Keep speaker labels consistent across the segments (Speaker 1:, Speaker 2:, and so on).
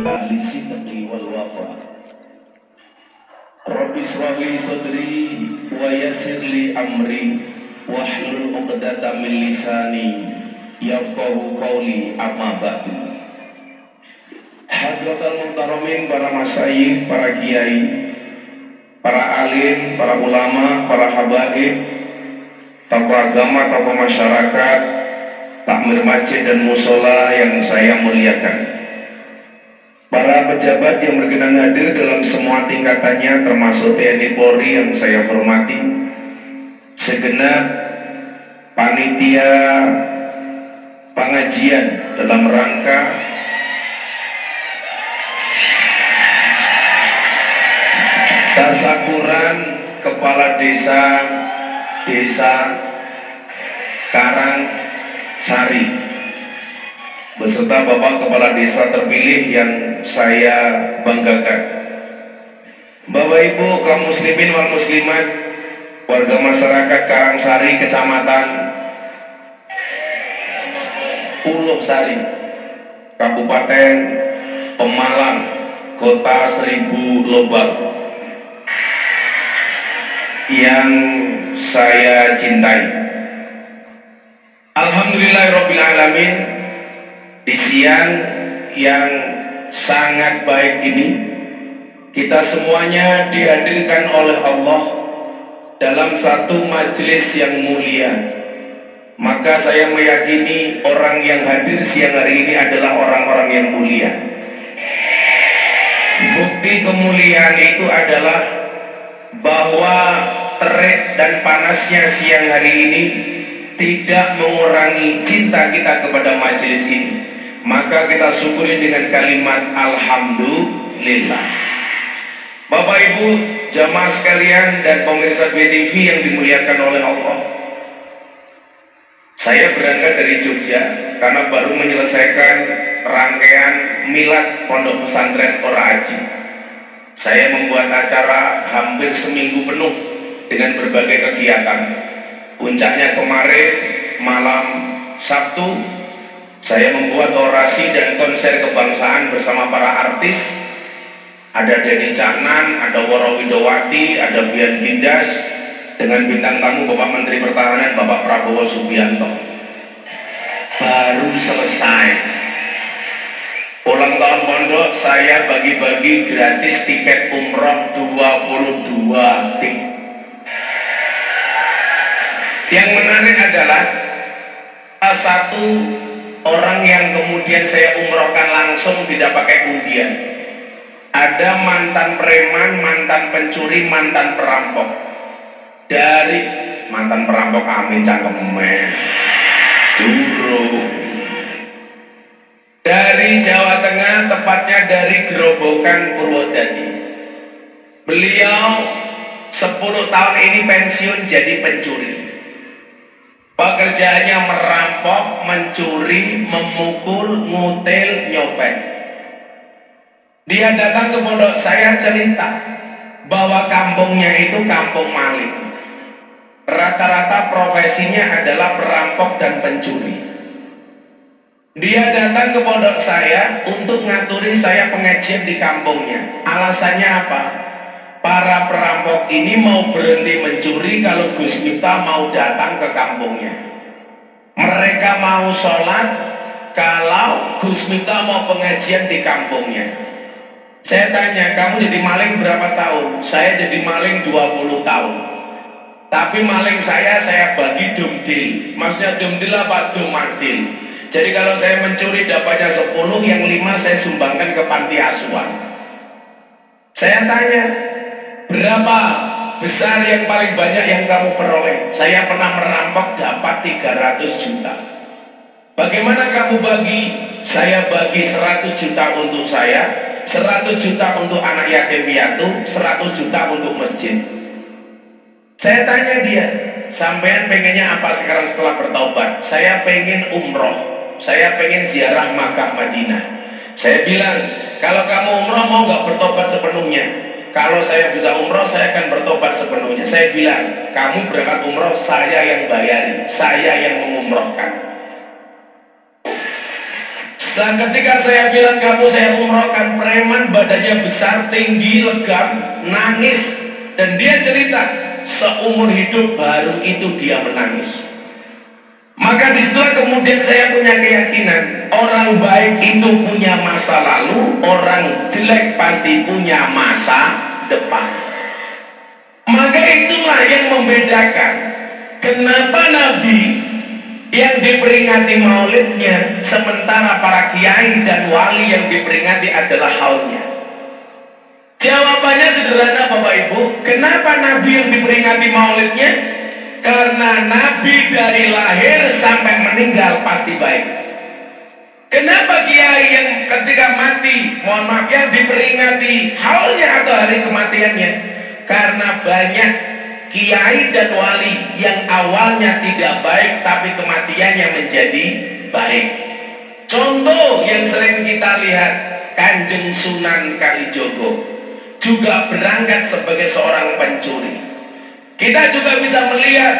Speaker 1: ahli sidqi wal wafa. Rabbi shrah li sadri wa yassir li amri wahlul 'uqdatam min lisani yafqahu qawli, amma ba'du. Hadratul muhtaramin, para masyayikh, para kiai, para alim, para ulama, para habaib, tokoh agama, tokoh masyarakat, takmir masjid dan musola yang saya muliakan, para pejabat yang berkenan hadir dalam semua tingkatannya, termasuk TNI Polri yang saya hormati, segenap panitia pengajian dalam rangka tasyakuran kepala desa Karangsari beserta Bapak Kepala Desa terpilih yang saya banggakan. Bapak Ibu kaum muslimin wal muslimat, warga masyarakat Karangsari, Kecamatan Puluh Sari, Kabupaten Pemalang, Kota Seribu Lobak, yang saya cintai. Alhamdulillahirrabbilalamin, di siang yang sangat baik ini kita semuanya dihadirkan oleh Allah dalam satu majelis yang mulia. Maka saya meyakini orang yang hadir siang hari ini adalah orang-orang yang mulia. Bukti kemuliaan itu adalah bahwa terik dan panasnya siang hari ini tidak mengurangi cinta kita kepada majelis ini. Maka kita syukuri dengan kalimat alhamdulillah. Bapak Ibu jamaah sekalian dan pemirsa BTV yang dimuliakan oleh Allah, saya berangkat dari Jogja karena baru menyelesaikan rangkaian milad Pondok Pesantren Ora Aji. Saya membuat acara hampir seminggu penuh dengan berbagai kegiatan. Puncaknya kemarin malam Sabtu, saya membuat orasi dan konser kebangsaan bersama para artis. Ada Denny Caknan, ada Woro Widowati, ada Bian Gindas, dengan bintang tamu Bapak Menteri Pertahanan Bapak Prabowo Subianto. Baru selesai ulang tahun pondok, saya bagi-bagi gratis tiket umroh 22 tik. Yang menarik adalah salah satu orang yang kemudian saya umrohkan langsung tidak pakai undian. Ada mantan preman, mantan pencuri, mantan perampok. Dari mantan perampok, amin cangkemen juru, dari Jawa Tengah, tepatnya dari Gerobokan Purwodadi. Beliau 10 tahun ini pensiun jadi pencuri. Pekerjaannya merampok, mencuri, memukul, ngutil, nyopet. Dia datang ke pondok saya cerita bahwa kampungnya itu kampung maling. Rata-rata profesinya adalah perampok dan pencuri. Dia datang ke pondok saya untuk ngaturi saya pengajian di kampungnya. Alasannya apa? Para perampok ini mau berhenti mencuri kalau Gus Miftah mau datang ke kampungnya. Mereka mau sholat kalau Gus Miftah mau pengajian di kampungnya. Saya tanya, kamu jadi maling berapa tahun? Saya jadi maling 20 tahun. Tapi maling saya bagi dumdil. Maksudnya dumdil apa? Dumadil. Jadi kalau saya mencuri dapatnya 10, yang 5 saya sumbangkan ke panti asuhan. Saya tanya, berapa besar yang paling banyak yang kamu peroleh? Saya pernah merampok dapat 300 juta. Bagaimana kamu bagi? Saya bagi 100 juta untuk saya, 100 juta untuk anak yatim piatu, 100 juta untuk masjid. Saya tanya dia, sampean pengennya apa sekarang setelah bertaubat? Saya pengen umroh, saya pengen ziarah Makkah Madinah. Saya bilang, kalau kamu umroh mau nggak bertobat sepenuhnya? Kalau saya bisa umroh, saya akan bertobat sepenuhnya. Saya bilang, kamu berangkat umroh, saya yang bayari, saya yang mengumrohkan. Ketika saya bilang kamu saya umrohkan, preman badannya besar, tinggi, legam, nangis, dan dia cerita seumur hidup baru itu dia menangis. Maka disitulah kemudian saya punya keyakinan orang baik itu punya masa lalu, orang jelek pasti punya masa depan. Maka itulah yang membedakan kenapa Nabi yang diperingati maulidnya, sementara para kiai dan wali yang diperingati adalah haulnya. Jawabannya sederhana Bapak Ibu, kenapa Nabi yang diperingati maulidnya? Karena Nabi dari lahir sampai meninggal pasti baik. Kenapa kiai yang ketika mati, mohon maaf, yang diperingati haulnya atau hari kematiannya? Karena banyak kiai dan wali yang awalnya tidak baik tapi kematiannya menjadi baik. Contoh yang sering kita lihat, Kanjeng Sunan Kalijogo juga berangkat sebagai seorang pencuri. Kita juga bisa melihat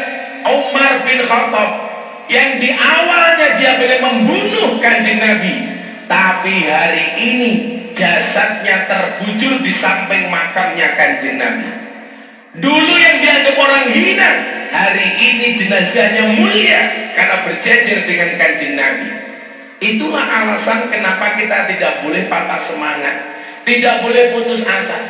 Speaker 1: Umar bin Khattab yang di awalnya dia ingin membunuh Kanjeng Nabi, tapi hari ini jasadnya terbujur di samping makamnya Kanjeng Nabi. Dulu yang dianggap orang hina, hari ini jenazahnya mulia karena berjejer dengan Kanjeng Nabi. Itulah alasan kenapa kita tidak boleh patah semangat, tidak boleh putus asa.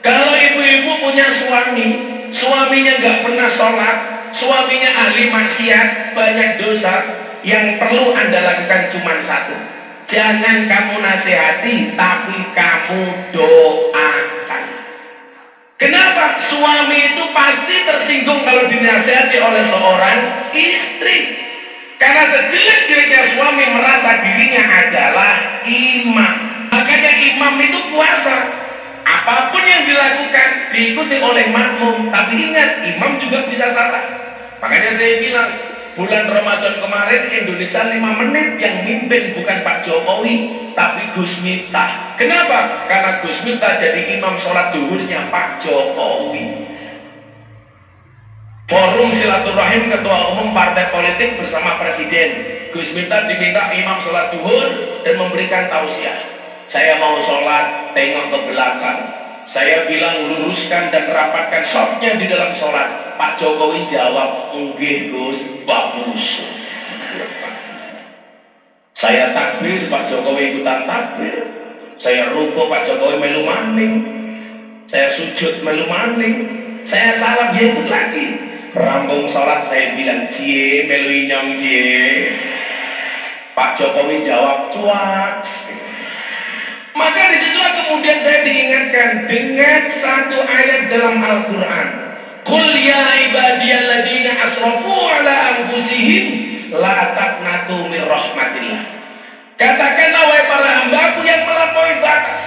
Speaker 1: Kalau ibu-ibu punya suami, suaminya nggak pernah sholat, suaminya ahli maksiat, banyak dosa, yang perlu Anda lakukan cuma satu. Jangan kamu nasihati, tapi kamu doakan. Kenapa? Suami itu pasti tersinggung kalau dinasihati oleh seorang istri. Karena sejelek-jeleknya suami merasa dirinya adalah imam. Makanya imam itu puasa. Apapun yang dilakukan diikuti oleh makmum. Tapi ingat, imam juga bisa salah. Makanya saya bilang, bulan Ramadan kemarin Indonesia 5 menit yang mimpin bukan Pak Jokowi, tapi Gus Miftah. Kenapa? Karena Gus Miftah jadi imam sholat duhurnya Pak Jokowi. Forum silaturahim ketua umum partai politik bersama presiden, Gus Miftah diminta imam sholat duhur dan memberikan tausiah. Saya mau sholat, tengok ke belakang. Saya bilang luruskan dan rapatkan softnya di dalam sholat. Pak Jokowi jawab, nggih Gus, bagus. Saya takbir, Pak Jokowi ikutan takbir. Saya ruko, Pak Jokowi melu maning. Saya sujud melu maning. Saya salam, dia ikut lagi. Rampung sholat saya bilang, cie melu inyong cie. Pak Jokowi jawab, cuak. Maka disitulah kemudian saya diingatkan dengan satu ayat dalam Al-Quran. Qul ya ibadiyalladzina asrafu ala anfusihim la taqnatu mir rahmatillah. Katakanlah wahai para hambaku yang melampaui batas.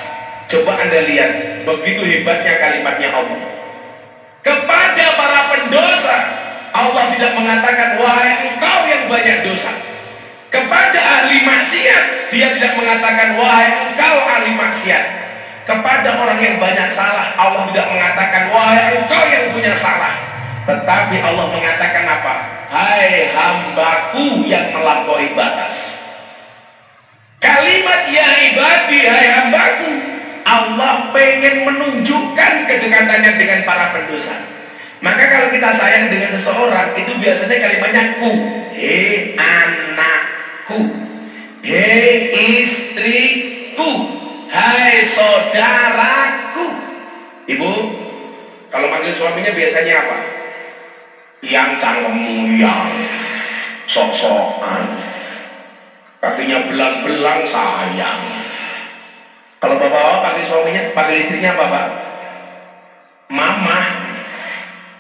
Speaker 1: Coba Anda lihat begitu hebatnya kalimatnya Allah. Kepada para pendosa Allah tidak mengatakan wahai engkau yang banyak dosa. Kepada ahli maksiat dia tidak mengatakan wahai engkau ahli maksiat. Kepada orang yang banyak salah Allah tidak mengatakan wahai engkau yang punya salah. Tetapi Allah mengatakan apa? Hai hambaku yang melampaui batas. Kalimat ya ibadi, hai hambaku, Allah pengen menunjukkan kedekatannya dengan para pendosa. Maka kalau kita sayang dengan seseorang itu biasanya kalimatnya ku. Hei anakku, hei istriku, hai saudaraku. Ibu kalau manggil suaminya biasanya apa? Yang cangkemmu, yang sok-sokan, kakinya belang-belang, sayang. Kalau bapak-bapak panggil suaminya, panggil istrinya apa Pak? Mama.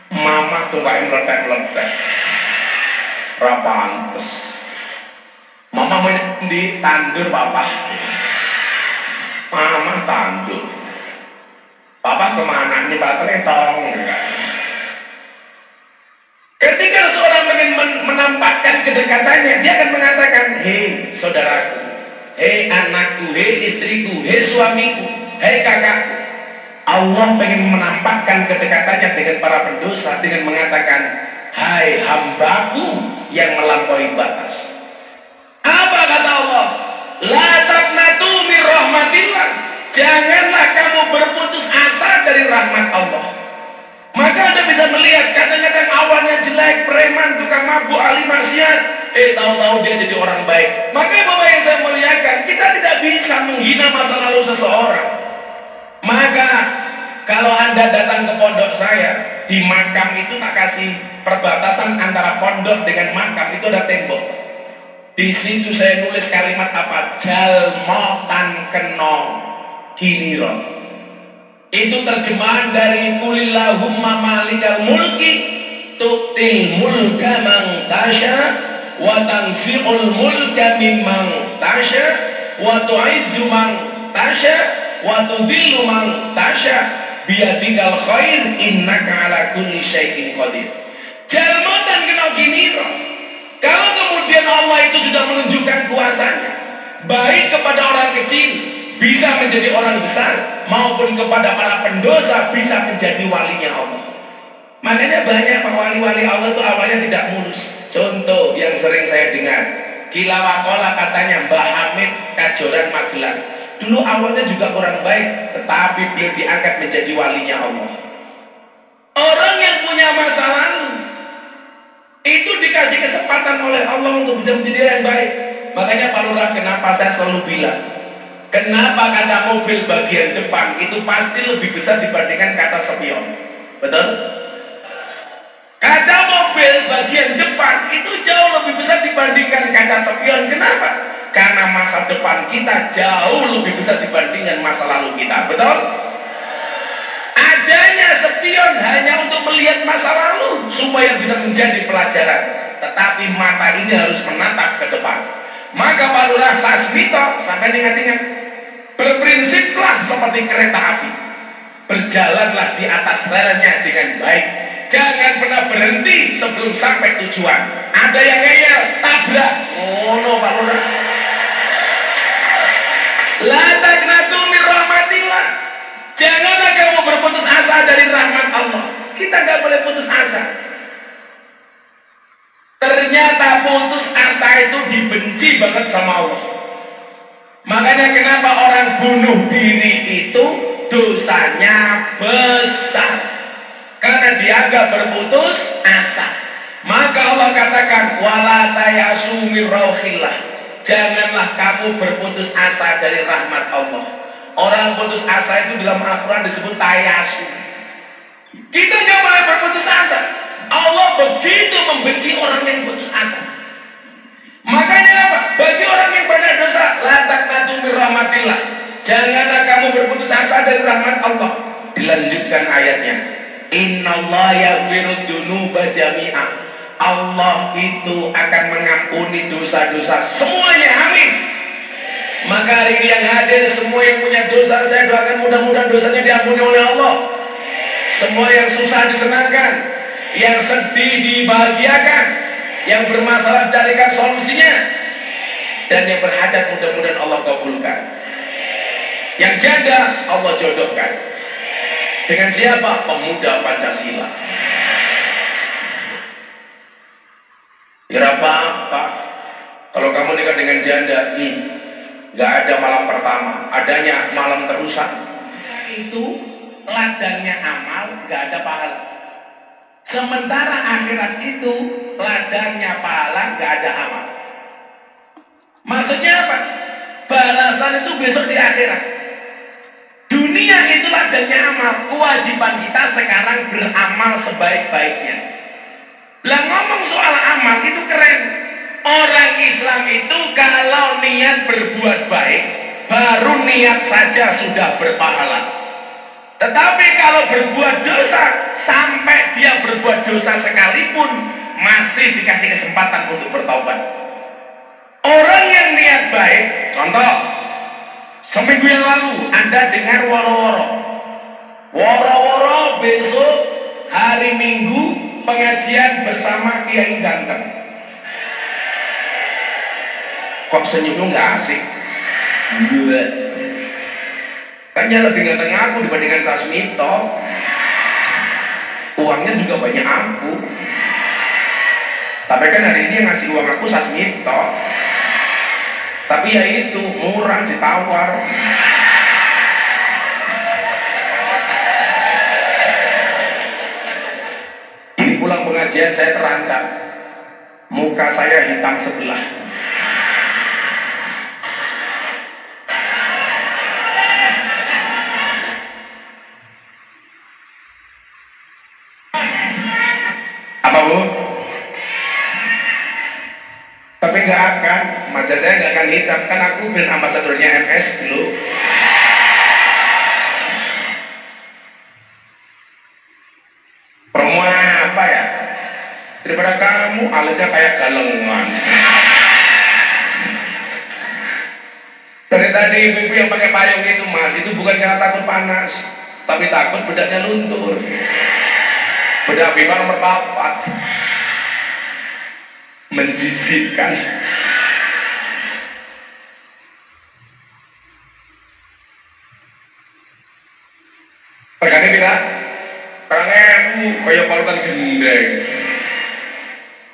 Speaker 1: Mama tuh kayak meletek-meletek. Rapantes. Mama main di tandur papa. Mama tandur. Papa kemana? Ini baterainya tolong. Ketika seorang ingin menampakkan kedekatannya, dia akan mengatakan, hei saudaraku, hei anakku, hei istriku, hei suamiku, hei kakakku. Allah ingin menampakkan kedekatannya dengan para pendosa dengan mengatakan, hai hambaku yang melampaui batas. Apa kata Allah? La taqnatu min rahmatillah. Janganlah kamu berputus asa dari rahmat Allah. Maka Anda bisa melihat kadang-kadang awalnya jelek, preman, tukang mabuk, ahli maksiat, tahu-tahu dia jadi orang baik. Maka Bapak yang saya muliakan, kita tidak bisa menghina masa lalu seseorang. Maka kalau Anda datang ke pondok saya, di makam itu tak kasih perbatasan antara pondok dengan makam, itu ada tembok. Di situ saya nulis kalimat apa? Jalmo tan keno kiniro. Itu terjemahan dari kulillahumma malikal mulki tu'til mulka man tasha wa tanzi'ul mulka mimman tasha wa tu'izzu man tasha wa tudhillu man tasha biyadikal khair innaka ala kulli syai'in qadir. Jalmatan kena giniro. Kalau kemudian Allah itu sudah menunjukkan kuasanya, baik kepada orang kecil bisa menjadi orang besar, maupun kepada para pendosa bisa menjadi walinya Allah. Makanya banyak wali-wali Allah itu awalnya tidak mulus. Contoh yang sering saya dengar, Kilawakola katanya Mbah Hamid Kajoran Magelang. Dulu awalnya juga orang baik, tetapi beliau diangkat menjadi walinya Allah. Orang yang punya masa lalu itu dikasih kesempatan oleh Allah untuk bisa menjadi orang baik. Makanya Pak Lurah, kenapa saya selalu bilang, kenapa kaca mobil bagian depan itu pasti lebih besar dibandingkan kaca spion? Betul? Kaca mobil bagian depan itu jauh lebih besar dibandingkan kaca spion. Kenapa? Karena masa depan kita jauh lebih besar dibandingkan masa lalu kita. Betul? Adanya spion hanya untuk melihat masa lalu supaya bisa menjadi pelajaran, tetapi mata ini harus menatap ke depan. Maka Pak Lurah Sasmito sampai ingat-ingat, berprinsiplah seperti kereta api, berjalanlah di atas relnya dengan baik, jangan pernah berhenti sebelum sampai tujuan. Ada yang ngeyel, tabrak. Oh no Pak Lurah. La taqnatu min rahmatillah. Janganlah kamu berputus asa dari rahmat Allah. Kita nggak boleh putus asa. Ternyata putus asa itu dibenci banget sama Allah. Makanya kenapa orang bunuh diri itu dosanya besar, karena dianggap berputus asa. Maka Allah katakan wala tayasu min rauhillah. Janganlah kamu berputus asa dari rahmat Allah. Orang putus asa itu dalam Al-Quran disebut tayasu. Kita nggak boleh berputus asa. Allah begitu membenci orang yang putus asa. Makanya apa? Bagi orang yang berbuat dosa, la taqnatu min rahmatillah. Janganlah kamu berputus asa dari rahmat Allah. Dilanjutkan ayatnya. Innallaha yaghfiru dzunuba jami'a. Allah itu akan mengampuni dosa-dosa semuanya. Amin. Maka hari ini yang hadir, semua yang punya dosa, saya doakan mudah-mudahan dosanya diampuni oleh Allah. Semua yang susah disenangkan, yang sedih dibahagiakan, yang bermasalah carikan solusinya, dan yang berhajat mudah-mudahan Allah kabulkan. Yang janda Allah jodohkan. Dengan siapa? Pemuda Pancasila. Kira apa? Kalau kamu nikah dengan janda, nggak ada malam pertama, adanya malam terusan. Itu ladangnya amal, nggak ada pahala. Sementara akhirat itu ladangnya pahala, nggak ada amal. Maksudnya apa? Balasan itu besok di akhirat. Dunia itu ladangnya amal. Kewajiban kita sekarang beramal sebaik-baiknya. Lah ngomong soal amal itu keren. Orang Islam itu kalau niat berbuat baik, baru niat saja sudah berpahala. Tetapi kalau berbuat dosa, sampai dia berbuat dosa sekalipun, masih dikasih kesempatan untuk bertaubat. Orang yang niat baik, contoh, seminggu yang lalu Anda dengar woro-woro. Woro-woro besok hari Minggu pengajian bersama Kiai Ganteng. Kok senyumnya nggak asik? Kayaknya lebih ganteng aku dibandingkan Sasmito. Uangnya juga banyak aku. Tapi kan hari ini yang ngasih uang aku Sasmito. Tapi ya itu murah ditawar. Ini pulang pengajian saya terancam, muka saya hitam sebelah. Apa Bu? Tapi nggak akan, wajah saya nggak akan hitam, kan aku brand ambasadornya MS Glow. Promo apa ya? Daripada kamu alisnya kayak galengan. Dari tadi ibu-ibu yang pakai payung itu Mas, itu bukan karena takut panas, tapi takut bedaknya luntur. Bedak Viva nomor 4 menzizikkan. Regane pira? 2.000 kaya parutan gendeng.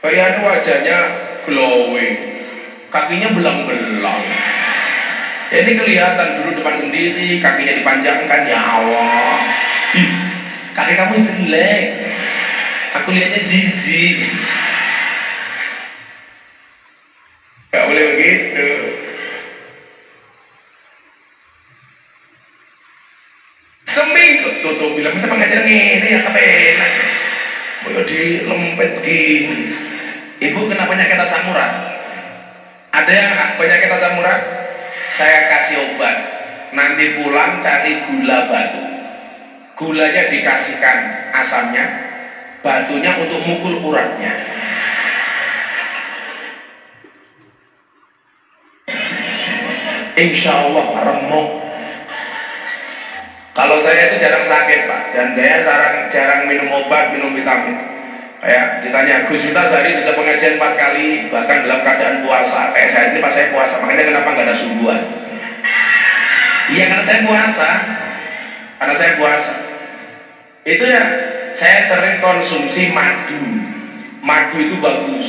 Speaker 1: Kayaknya wajahnya glowing, kakinya belang-belang. Ini kelihatan dulu depan sendiri, kakinya dipanjangkan. Ya Allah, ih, kaki kamu jelek, aku lihatnya zizi. Gak boleh begitu. Seminggu tutup bilang bisa pengajaran ini ya kepenak. Mau di lempet begini. Ibu kena penyakit asam urat. Ada yang penyakit asam urat? Saya kasih obat. Nanti pulang cari gula batu. Gulanya dikasihkan asamnya, batunya untuk mukul uratnya. Insya Allah remuk. Kalau saya itu jarang sakit Pak, dan saya jarang minum obat, minum vitamin. Kayak ditanya, Gus Miftah sehari bisa pengajian 4 kali, bahkan dalam keadaan puasa. Kayak saya ini pas saya puasa, makanya kenapa nggak ada subuhan? Iya karena saya puasa, karena saya puasa. Itu ya, saya sering konsumsi madu. Madu itu bagus.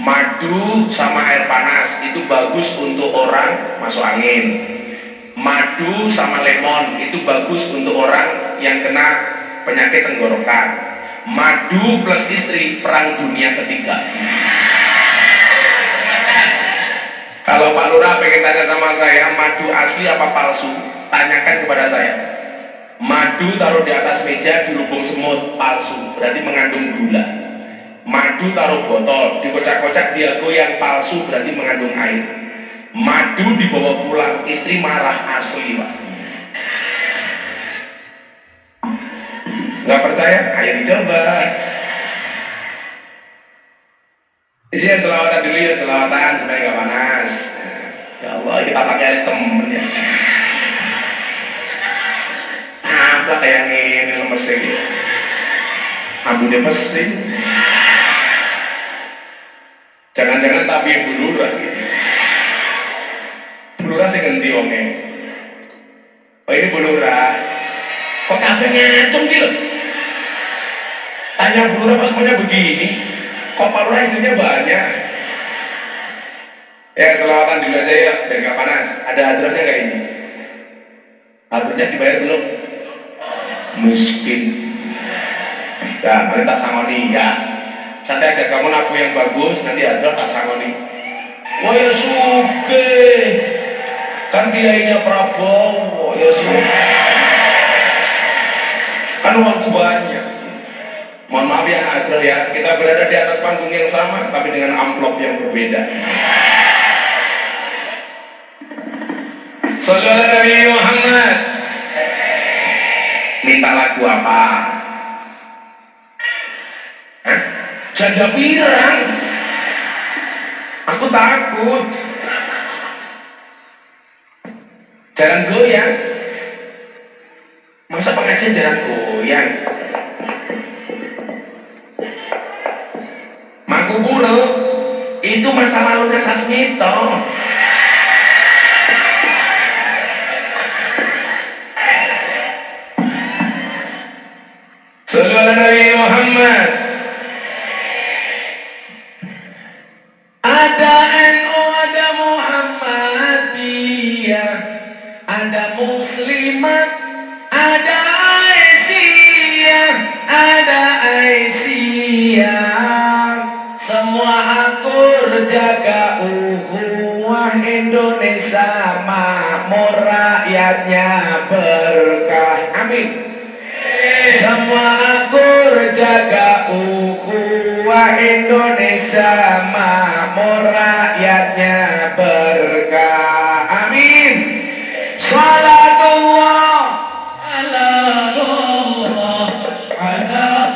Speaker 1: Madu sama air panas itu bagus untuk orang masuk angin. Madu sama lemon itu bagus untuk orang yang kena penyakit tenggorokan. Madu plus istri perang dunia ketiga. Kalau Pak Lurah pengen tanya sama saya madu asli apa palsu, tanyakan kepada saya. Madu taruh di atas meja dirubung semut, palsu, berarti mengandung gula. Madu taruh botol, dikocak-kocak dia goyang, palsu, berarti mengandung air. Madu dibawa pulang, istri marah, asli Pak. Nggak percaya? Ayo dicoba. Isinya selawatan dulu ya, selawatan supaya nggak panas. Ya Allah, kita pakai air temen ya. Apa kayak ini lemesin ya. Ambilnya pesing. Jangan-jangan tapi Ibu Lurah gitu. Bu Lurah sih ganti wongnya. Oh ini Bu Lurah, kok kabeh ngacung gitu? Tanya Bu Lurah kok semuanya begini? Kok Pak Lurah istrinya banyak? Ya selawatan dulu aja ya, biar nggak panas. Ada aturannya nggak ini? Aturannya dibayar belum? Miskin. Ya nanti tak sangoni ya. Santai aja, kamu nabu yang bagus, nanti aturan tak sangoni. Wah ya suge. Kan kiainya Prabowo, ya sudah. Kan uangku banyak. Mohon maaf ya Adro ya, kita berada di atas panggung yang sama, tapi dengan amplop yang berbeda. Sallallahu Alaihi Muhammad. Minta lagu apa? Hah? Janda pirang. Aku takut. Jarang goyang. Masa pengajian jarang goyang? Mangkuburo itu masa lalunya Sasmito. Sallallahu alaihi Muhammad. Ada NU, ada Muhammad. muslimat, ada Aisyah, ada Aisyah. Semua akur jaga ukhuwah Indonesia makmur, rakyatnya berkah. Amin. Semua akur jaga ukhuwah Indonesia makmur, rakyatnya berkah. Amin. Salatullah ala Allah ala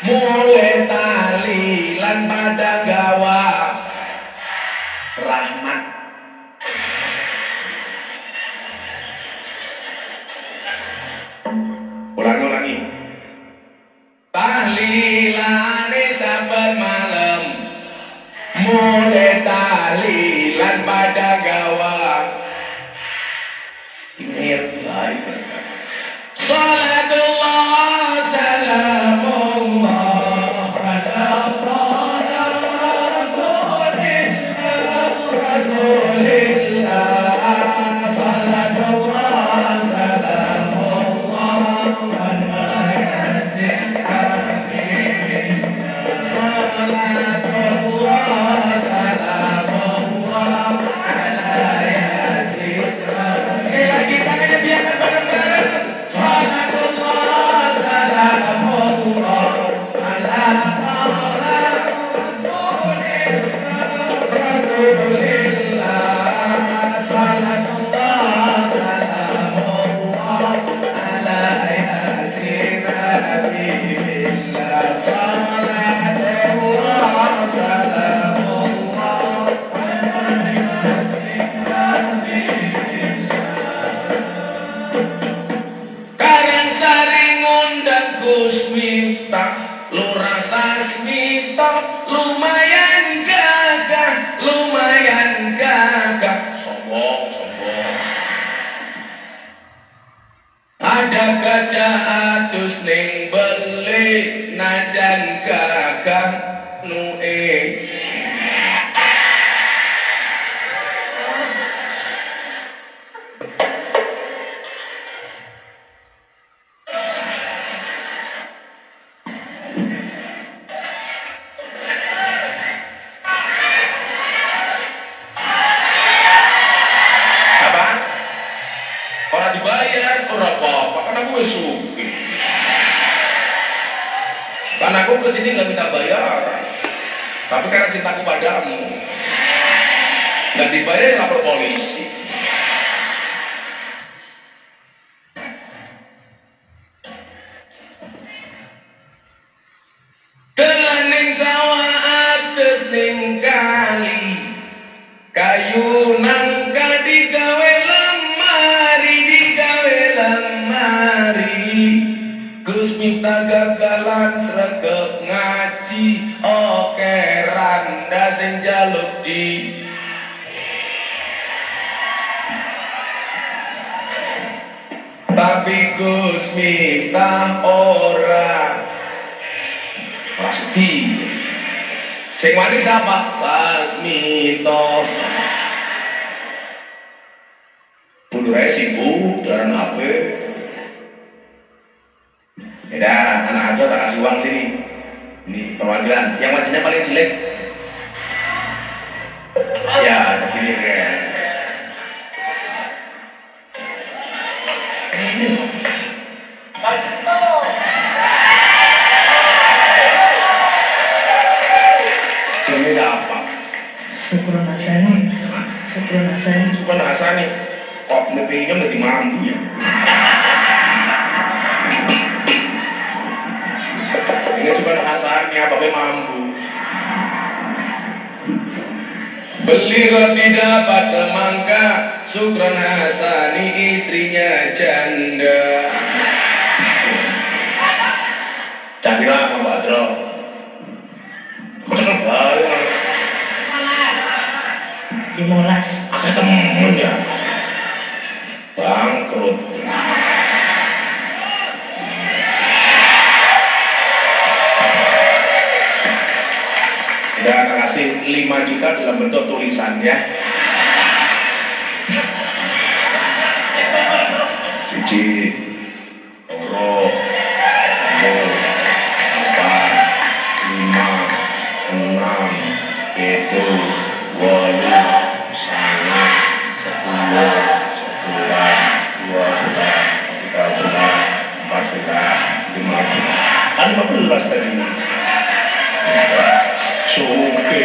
Speaker 1: mulai talilan pada gawa rahmat. Ulangi. Tahlilane saben malam, mulai talilan pada gawa. Ingat baik. Salatullah salamullah ala Rasulillah. Salatullah salamullah ala yasin habibin. Salatullah salamullah ala yasin. Sekali lagi tangannya biarkan bareng-bareng. Salatullah salamullah ala Rasulillah. Salatullah salamullah ala yasin habibillah. Salatullah salamullah ala yasin habibillah. Karang sari ngundang Gus Miftah, Lurah Sasmita, lumayan gagah, lumayan gagah. Sombong. Ada gajah atus ning beli, najan gagah nu dibayar ora apa-apa, kan aku wis sugih. Kan aku kesini nggak minta bayaran, tapi karena cintaku padamu, nggak dibayar lapor polisi. Telan ning sawah ates ning kali, kayu nangka digawe Gus Miftah gagalan sregep ngaji, oke randa sing jaluk di. Tapi Gus Miftah ora pasti. Sing wani sapa? Sasmito. Bulure sibuk dan HP. Ya, anak Ado tak kasih uang sini. Ini perwakilan. Yang wajahnya paling jelek. Ya, begini ya. Ini. Jadi siapa?
Speaker 2: Syukuran Hasani. Syukuran Hasani.
Speaker 1: Bukan Hasani. Kok lebihnya lebih mampu ya? Ini bukan Hasani, apa mampu? Beli roti dapat semangka, Syukron Hasani istrinya janda. Cakira Mbak Adro. Kok cenderung baru?
Speaker 2: 15.
Speaker 1: Ada temen ya? Bangkrut. Udah tak kasih 5 juta dalam bentuk tulisan ya. Siji, loro, 4, 5, 6, 7, 8, 9, 10, 11, 12, 13, 14, 15. Kan 15 tadi. Suke.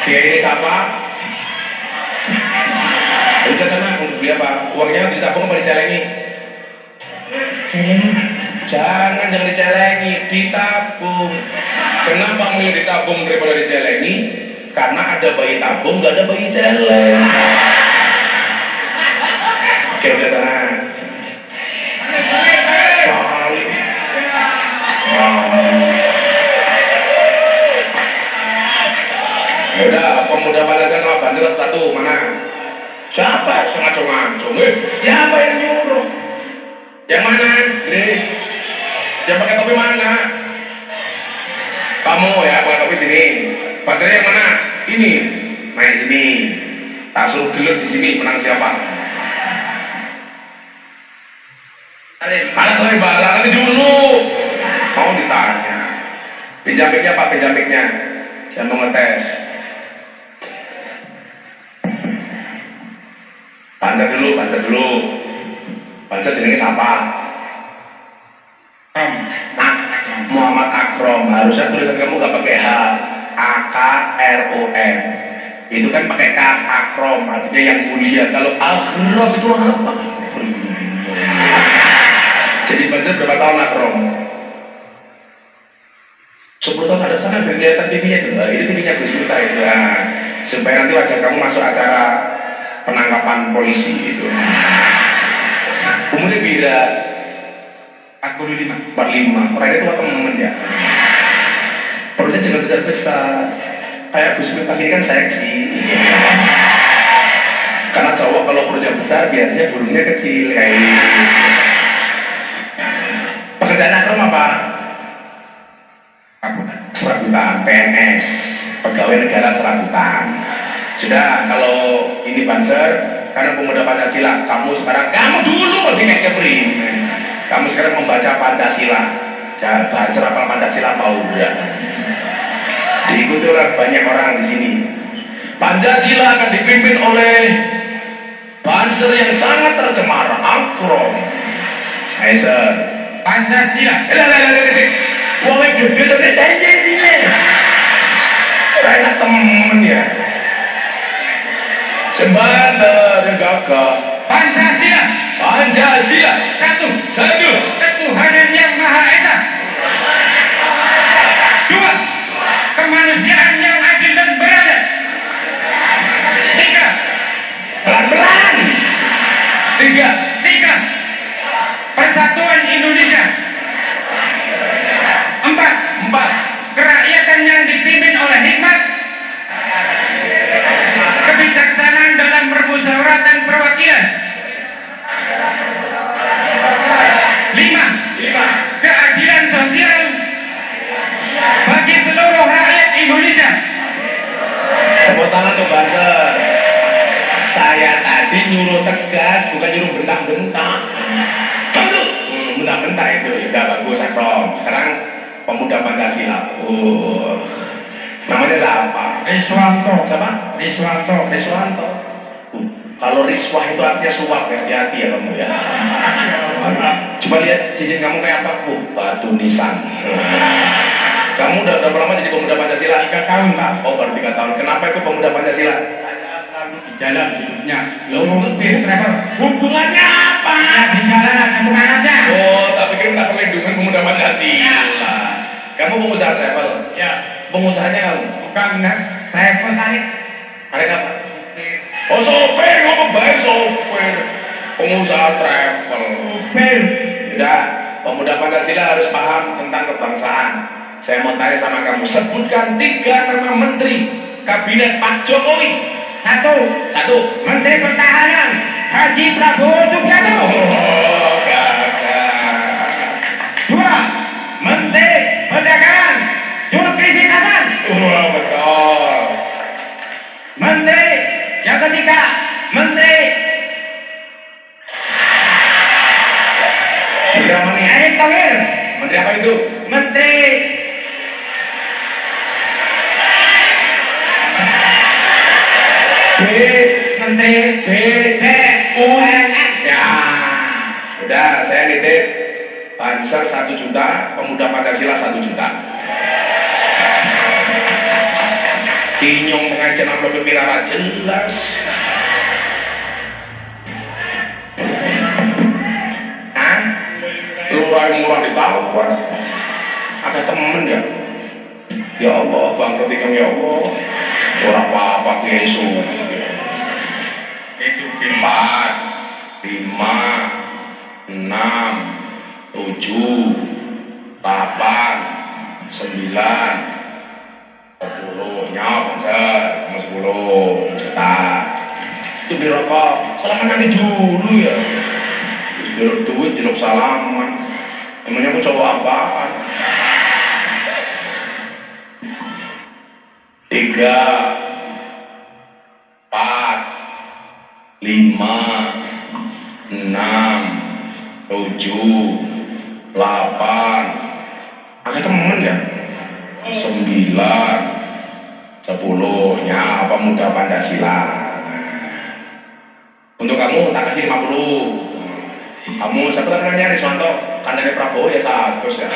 Speaker 1: Dia ini siapa? Udah sana untuk beli apa? Uangnya ditabung apa dicelengi?
Speaker 2: Celengi.
Speaker 1: Jangan dicelengi, ditabung. Kenapa mau ditabung daripada dicelengi? Karena ada bayi tabung, nggak ada bayi celeng. Oke, udah sana. Saling. Ya udah, pemuda Pancasila sama Banjar satu mana? Siapa yang ngacung-ngacung? Ya apa yang nyuruh? Yang mana? Nih, yang pakai topi mana? Kamu ya pakai topi sini. Banjarnya yang mana? Ini. Naik sini. Tak suruh gelut di sini. Menang siapa? Ada saya bala nanti dulu. Mau ditanya. Penjampiknya Pak, penjampiknya. Saya mau ngetes. Banjar dulu. Banjar jenenge siapa? Muhammad Akrom. Harusnya tulisan kamu gak pakai H. AKROM. Itu kan pakai kaf, Akrom, artinya yang mulia. Kalau Akrom itu apa? Jadi Banjar berapa tahun Akrom? 10 tahun ada sana dari kelihatan TV-nya itu. Ini TV-nya Gus Miftah itu. Nah, supaya nanti wajah kamu masuk acara penangkapan polisi itu. Umurnya beda 45. Orangnya tua temen ya. Perutnya jangan besar-besar. Kayak Gus Miftah ini kan seksi. Karena cowok kalau perutnya besar biasanya burungnya kecil kayak ini. Pekerjaan Akrom apa? Serabutan, PNS, pegawai negara serabutan. Sudah, kalau ini Banser, karena pemuda Pancasila, kamu dulu kok dikek kamu sekarang membaca Pancasila. Jangan baca apa Pancasila mau enggak? Diikuti oleh banyak orang di sini. Pancasila akan dipimpin oleh Banser yang sangat tercemar, Akrom. Aisyah. Pancasila. Wong gede sampe dadi sini. Ora enak temen ya. Sembater yang gagah. Pancasila. Satu. Ketuhanan yang Maha Esa. 2. Kemanusiaan yang adil dan beradab. 3. Pelan-pelan. 3. Persatuan Indonesia. 4. Kerakyatan yang dipimpin oleh hikmat, kebijaksanaan dalam permusyawaratan perwakilan. 5. Keadilan Sekarang pemuda Pancasila. Namanya siapa?
Speaker 2: Riswanto.
Speaker 1: Siapa?
Speaker 2: Riswanto.
Speaker 1: Riswanto. Kalau riswah itu artinya suap ya, hati-hati ya kamu ya. Coba lihat cincin kamu kayak apa? Batu nisan. Kamu udah berapa lama jadi pemuda Pancasila?
Speaker 2: 3 tahun Pak.
Speaker 1: Oh, baru 3 tahun. Kenapa ikut pemuda Pancasila?
Speaker 2: Saya selalu di jalan hidupnya.
Speaker 1: Loh,
Speaker 2: Lebih travel.
Speaker 1: hubungannya apa?
Speaker 2: Ya di jalan ada semangatnya.
Speaker 1: Oh, tak pikir minta perlindungan pemuda Pancasila. Kamu pengusaha travel?
Speaker 2: Ya.
Speaker 1: Pengusahanya kamu?
Speaker 2: Bukan travel tarik.
Speaker 1: Tarik apa? Oh, sopir, ngomong baik sopir. Pengusaha travel.
Speaker 2: Mobil.
Speaker 1: Udah, pemuda Pancasila harus paham tentang kebangsaan. Saya mau tanya sama kamu, sebutkan 3 nama menteri kabinet Pak Jokowi.
Speaker 2: 1.
Speaker 1: 1.
Speaker 2: Menteri Pertahanan Haji Prabowo Subianto.
Speaker 1: Oh, gagah.
Speaker 2: 2. Menteri Perdagangan Zulkifli Hasan.
Speaker 1: Betul.
Speaker 2: Menteri yang ketiga, Menteri
Speaker 1: Menteri apa nih?
Speaker 2: Erick Thohir.
Speaker 1: Menteri apa itu?
Speaker 2: Menteri
Speaker 1: B.
Speaker 2: Menteri BUMN.
Speaker 1: Ya, udah saya nitip Banser 1 juta, pemuda Pancasila 1 juta. Kinyong pengajian amplop pirara jelas. Hah? Lurah yang murah ditawar. Ada temen ya? Ya Allah, bangkrut ikam ya Allah. Ora apa-apa kesu. 4, 5, 6, 7, 8, 9, 10. Nyawa Banser, 10 juta. Itu beli rokok, salaman nanti dulu ya. Terus belok duit, jelok salaman. Emangnya aku cowok apaan? 3, 4, 5, 6, 7, 8. Ada temen ya? 9, 10. Ya, pemuda Pancasila. Untuk kamu tak kasih 50. Kamu siapa namanya? Riswanto. Kan dari Prabowo ya 100 ya.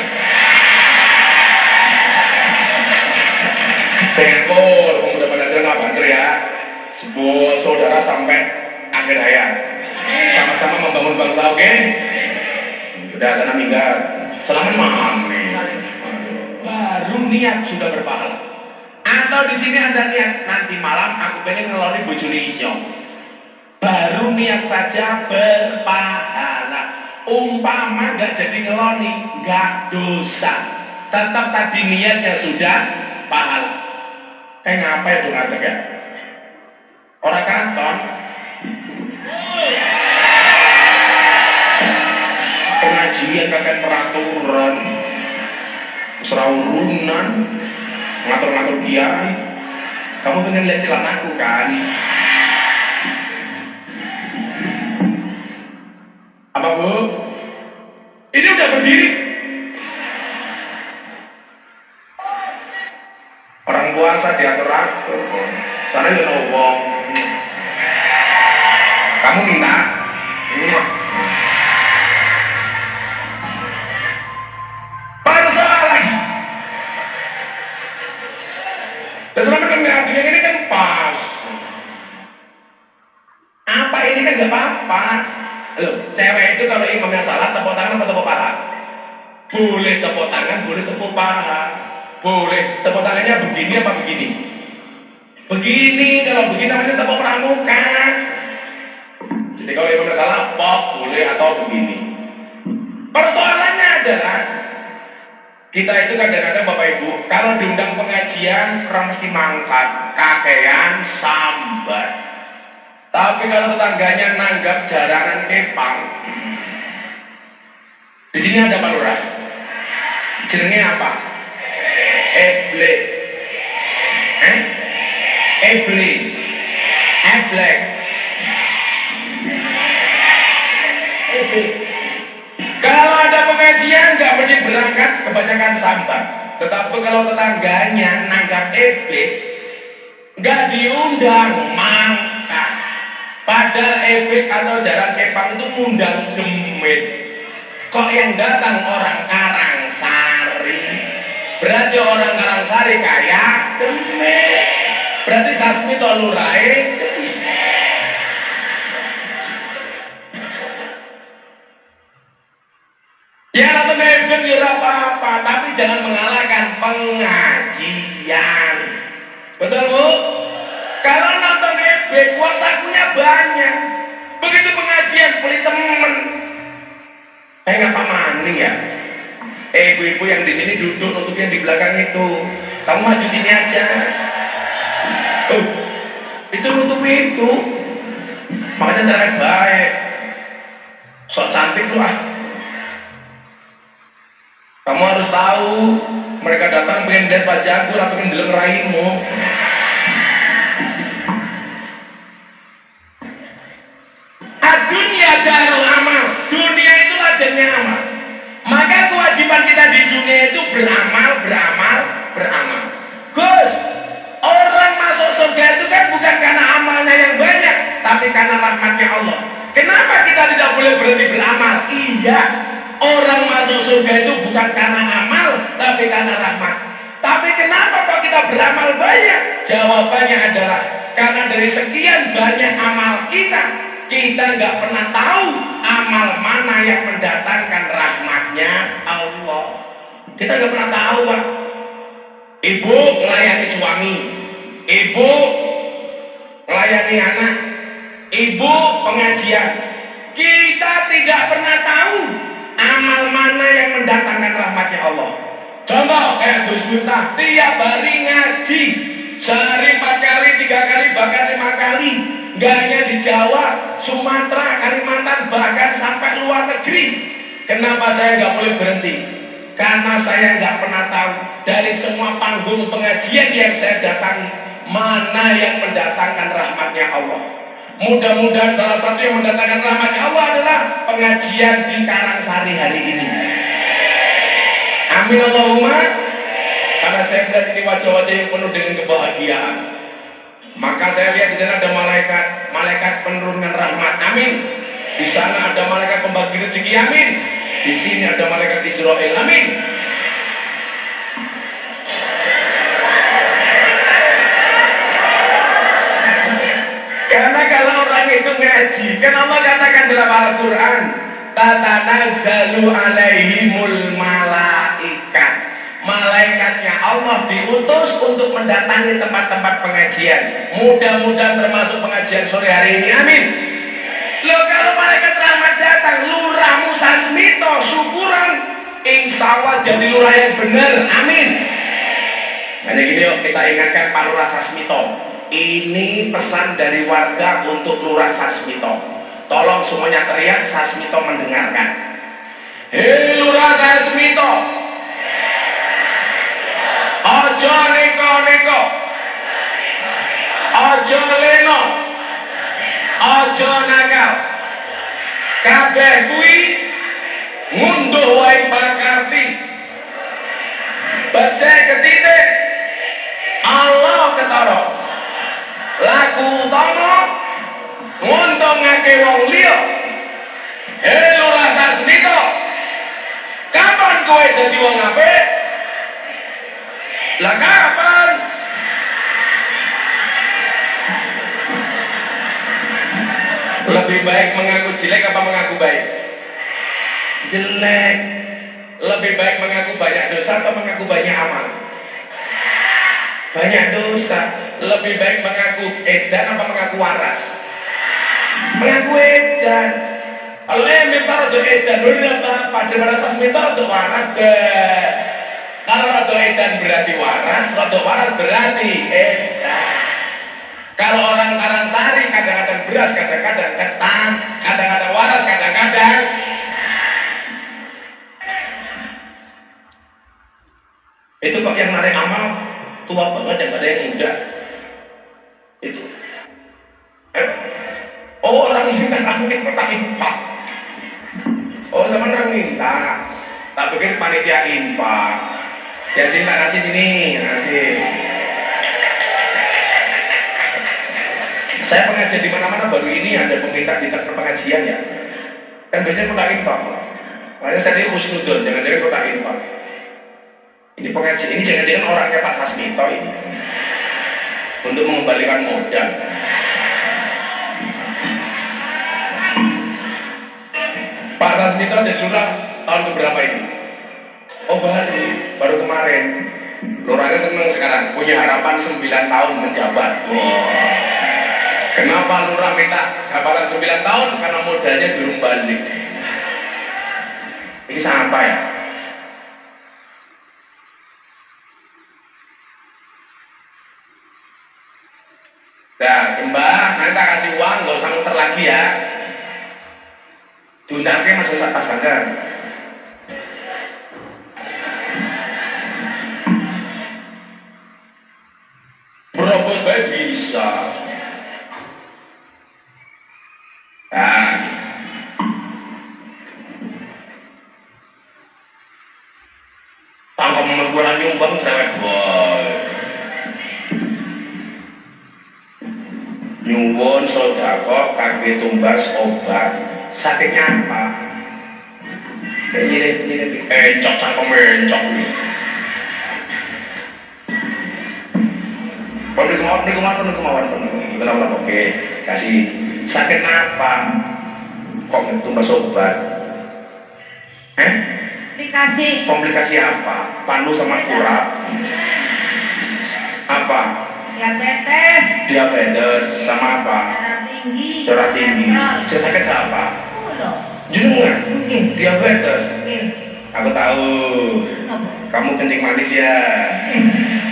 Speaker 1: Saya ngakur pemuda Pancasila sama Banser ya. Sebuah saudara sampai akhir hayat. Sama-sama membangun bangsa, oke? Udah sana minggat. Selamat malam nih. Baru niat sudah berpahala. Atau di sini ada niat nanti malam aku pengen ngeloni bojo Inyong. Baru niat saja berpahala. Umpama gak jadi ngeloni, gak dosa. Tetap tadi niatnya sudah pahala. Kayak ngapa ya dong ada ya? Orang kanton. Pengajian kakek peraturan. Serawurunan. Ngatur-ngatur kiai. Kamu pengen lihat celanaku kan? Apa bu? Ini udah berdiri. Orang puasa diatur-atur. Sana you know wong. Kamu minta? Pada salah. Dan selama kan yang ini kan pas. Apa ini kan gak apa-apa. Loh, cewek itu kalau imamnya salah tepuk tangan atau tepuk paha? Boleh tepuk tangan, boleh tepuk paha. Boleh. Tepuk tangannya begini apa begini? Begini, kalau begini namanya tepuk pramuka. Jadi kalau imamnya salah, pop boleh atau begini. Persoalannya adalah kita itu kadang-kadang Bapak Ibu, kalau diundang pengajian orang mesti mangkat, kakean, sambat. Tapi kalau tetangganya nanggap jarangan kepang, di sini ada Pak Lurah. Jenengnya apa? Eble. Eble. Eblek. Eble. Kalau ada pengajian nggak mesti berangkat kebanyakan sambat. Tetapi kalau tetangganya nanggap ebek, nggak diundang mangkat. Padahal ebek atau jalan kepang itu ngundang demit. Kok yang datang orang Karangsari? Berarti orang Karangsari kayak demit. Berarti Sasmito lurae demit. Ya nonton ebek ya apa-apa, tapi jangan mengalahkan pengajian. Betul Bu? Kalau nonton ebek, uang sakunya banyak. Begitu pengajian, beli temen. Ngapa maning ya? Ibu-ibu yang di sini duduk, nutup yang di belakang itu. Kamu maju sini aja. Oh, itu nutup itu. Makanya jangan baik. Sok cantik lu ah. Kamu harus tahu, mereka datang pengen lihat wajahku, lah pengen deleng raimu. Dunia darul amal, dunia itu ladangnya amal. Maka kewajiban kita di dunia itu beramal. Gus, orang masuk surga itu kan bukan karena amalnya yang banyak, tapi karena rahmatnya Allah. Kenapa kita tidak boleh berhenti beramal? Iya, orang masuk surga itu bukan karena amal, tapi karena rahmat. Tapi kenapa kok kita beramal banyak? Jawabannya adalah karena dari sekian banyak amal kita nggak pernah tahu amal mana yang mendatangkan rahmatnya Allah. Kita nggak pernah tahu, Pak. Ibu melayani suami, ibu melayani anak, ibu pengajian. Kita tidak pernah tahu amal mana yang mendatangkan rahmatnya Allah. Contoh kayak Gus Miftah, tiap hari ngaji, sehari 4 kali, 3 kali, bahkan 5 kali. Gak hanya di Jawa, Sumatera, Kalimantan, bahkan sampai luar negeri. Kenapa saya nggak boleh berhenti? Karena saya nggak pernah tahu dari semua panggung pengajian yang saya datangi, mana yang mendatangkan rahmatnya Allah. Mudah-mudahan salah satu yang mendatangkan rahmatnya Allah adalah pengajian di Karangsari hari ini. Amin Allahumma. Karena saya melihat ini wajah-wajah yang penuh dengan kebahagiaan. Maka saya lihat di sana ada malaikat penurunkan rahmat. Amin. Di sana ada malaikat pembagi rezeki. Amin. Di sini ada malaikat Israel. Amin. Karena kalau orang itu ngaji, kan Allah katakan dalam Al-Quran, tatanazzalu alaihimul malaikat. Malaikatnya Allah diutus untuk mendatangi tempat-tempat pengajian. Mudah-mudahan termasuk pengajian sore hari ini. Amin. Loh, kalau malaikat rahmat datang, lurahmu Sasmito syukuran, insya Allah jadi lurah yang benar. Amin. Hanya gini yuk, kita ingatkan Pak Lurah Sasmito. Ini pesan dari warga untuk Lurah Sasmito. Tolong semuanya teriak, Sasmito mendengarkan. Hei Lurah Sasmito, ojo neko-neko, ojo leno, ojo nakal. Kabeh kuwi ngunduh wae pakarti. Becek ketitik Allah ketara. Laku utama nguntungake wong liya. Hei Lurah Sasmito, kapan kowe dadi wong apik? Lah kapan? Lebih baik mengaku jelek apa mengaku baik? Jelek. Lebih baik mengaku banyak dosa atau mengaku banyak amal? Banyak dosa. Lebih baik mengaku edan apa mengaku waras? Mengaku edan. Kalau minta rada edan, berapa? Pada Sasmito rada waras deh. Kalau rada edan berarti waras, rada waras berarti edan. Kalau orang Karangsari kadang-kadang beras, kadang-kadang ketan, kadang-kadang waras, kadang-kadang itu kok yang narik amal tua banget, yang ada yang muda itu. Oh, orang minta nangis minta. Oh, sama nang minta. Tak pikir panitia infak. Ya sini tak kasih sini, kasih. Saya pengajian di mana-mana baru ini ada peminta di pengajian ya. Kan biasanya kotak infak. Makanya saya ini khusnudon, jangan-jangan kotak infak. Ini pengajian, ini jangan-jangan orangnya Pak Sasmito ini. Untuk mengembalikan modal. Pak Sasmito jadi lurah tahun keberapa ini? Oh baru kemarin. Lurahnya seneng sekarang, punya harapan 9 tahun menjabat. Wow. Kenapa lurah minta jabatan 9 tahun? Karena modalnya durung balik. Ini apa ya? Nah, Mbak, nanti tak kasih uang, gak usah muter lagi ya. Diucapkan Mas Ustaz pas Banjar. Berobos baik bisa. Nah, tangkap mengurangi nyumbang cerewet boy. Nyuwun sodako kaki tumbas obat. Sakitnya apa? Ini encok cangkem encok. Kemauan. Oke, kasih. Sakit apa? Kok tumbas obat?
Speaker 3: Dikasih.
Speaker 1: Komplikasi apa? Pandu sama kurap? Apa? Diabetes sama apa? Darah tinggi. Saya sakit siapa? Jenengan? Diabetes. Aku tahu. Kamu kencing manis ya.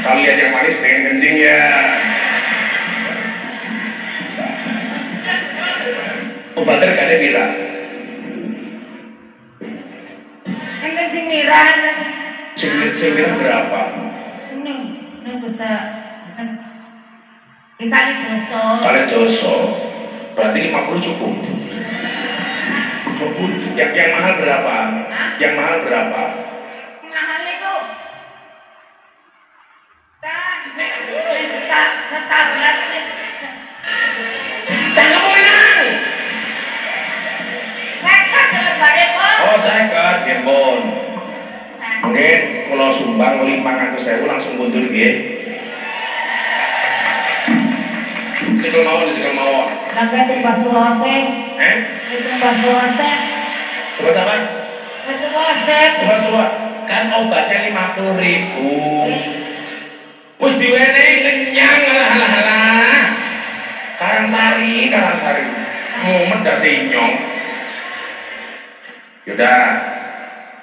Speaker 1: Kalau lihat yang manis pengen kencing ya. Obatnya gak ada bila.
Speaker 3: Yang kencing mirah.
Speaker 1: Cemilan berapa?
Speaker 3: Ini bisa dikali doso.
Speaker 1: Kali doso. Berarti 50 cukup. Yang mahal berapa? Yang mahal berapa?
Speaker 3: Mahal itu. Setahun.
Speaker 1: Jangan menang.
Speaker 3: Saya dalam badan kok.
Speaker 1: Oh saya ke Gembon. Mungkin kalau sumbang 500.000 langsung mundur gitu. Sekal mawon.
Speaker 3: Langkah tumbas luase. Tumbas luase.
Speaker 1: Tumbas apa?
Speaker 3: Luase.
Speaker 1: Tumbas luas. Kan obatnya 50.000. Wis diwenehi kenyang alah. Karangsari. Mumet dah sinyong. Yaudah,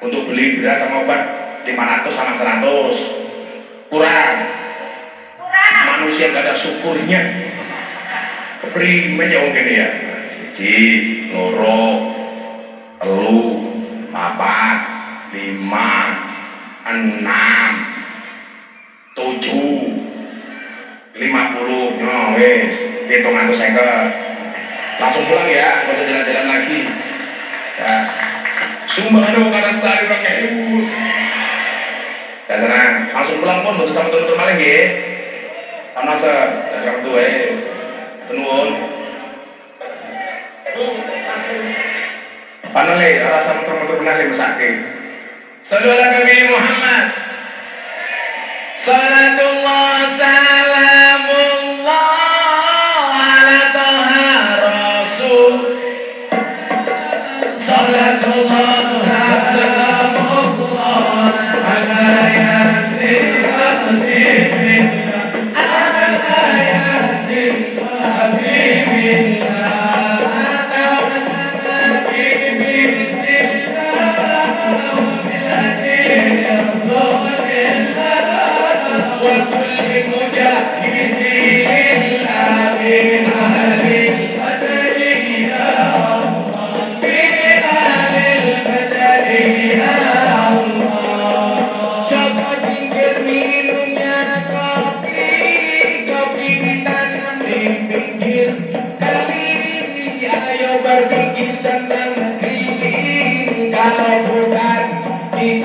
Speaker 1: untuk beli beras sama obat 500 sama 100 kurang. Manusia gak ada syukurnya. Keprimen ya mungkin ya. 1, 2, 3, 4, 5, 6, 7, 50. No, wes, hitung aku langsung pulang ya, nggak usah jalan-jalan lagi. Ya, sumbangan mau kanan sehari pakai ibu. Ya sana, langsung pulang pun, betul sama teman-teman maling ya. Panas dari orang tua ya, penuhun. Panas le, arah sama teman-teman le mesake. Sallallahu Nabi Muhammad. Salatullah salamullah ala toha rasul. Salatullah salamullah ala yasin habibillah ala yasin habibillah tawassalati bismillah billadhi rasulillah wa kulli mujahidin amin ahlil qadri ya Allah bin ahlil qadri ya Allah. Jaga tinggal minumnya kopi ditanam di pinggir kali. Ayo berpikir tentang negeri ini, kalau bukan di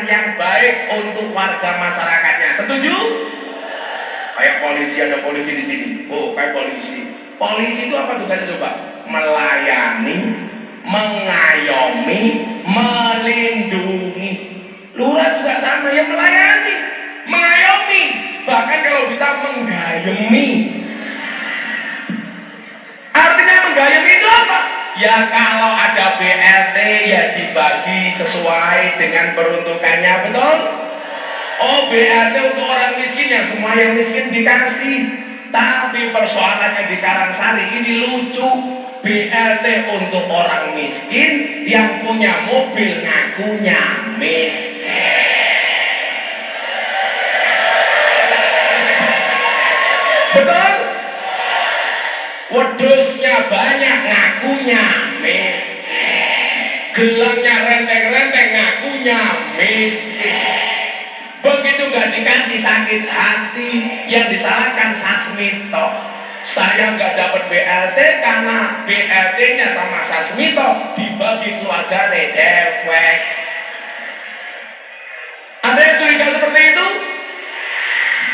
Speaker 1: pelayanan yang baik untuk warga masyarakatnya. Setuju? Kayak polisi, ada polisi di sini. Oh, kayak polisi. Polisi itu apa tugasnya coba? Melayani, mengayomi, melindungi. Lurah juga sama, ya melayani, mengayomi, bahkan kalau bisa menggayemi. Artinya menggayemi itu apa? Ya kalau ada BLT ya dibagi sesuai dengan peruntukannya, betul? Oh, BLT untuk orang miskin, yang semua yang miskin dikasih. Tapi persoalannya di Karangsari ini lucu. BLT untuk orang miskin yang punya mobil ngakunya miskin. Betul? Wedusnya banyak ngakunya miskin. Gelangnya renteng-renteng ngakunya miskin. Begitu gak dikasih sakit hati, yang disalahkan Sasmito. Saya gak dapat BLT karena BLT-nya sama Sasmito dibagi keluarga dewek. Ada yang curiga seperti itu?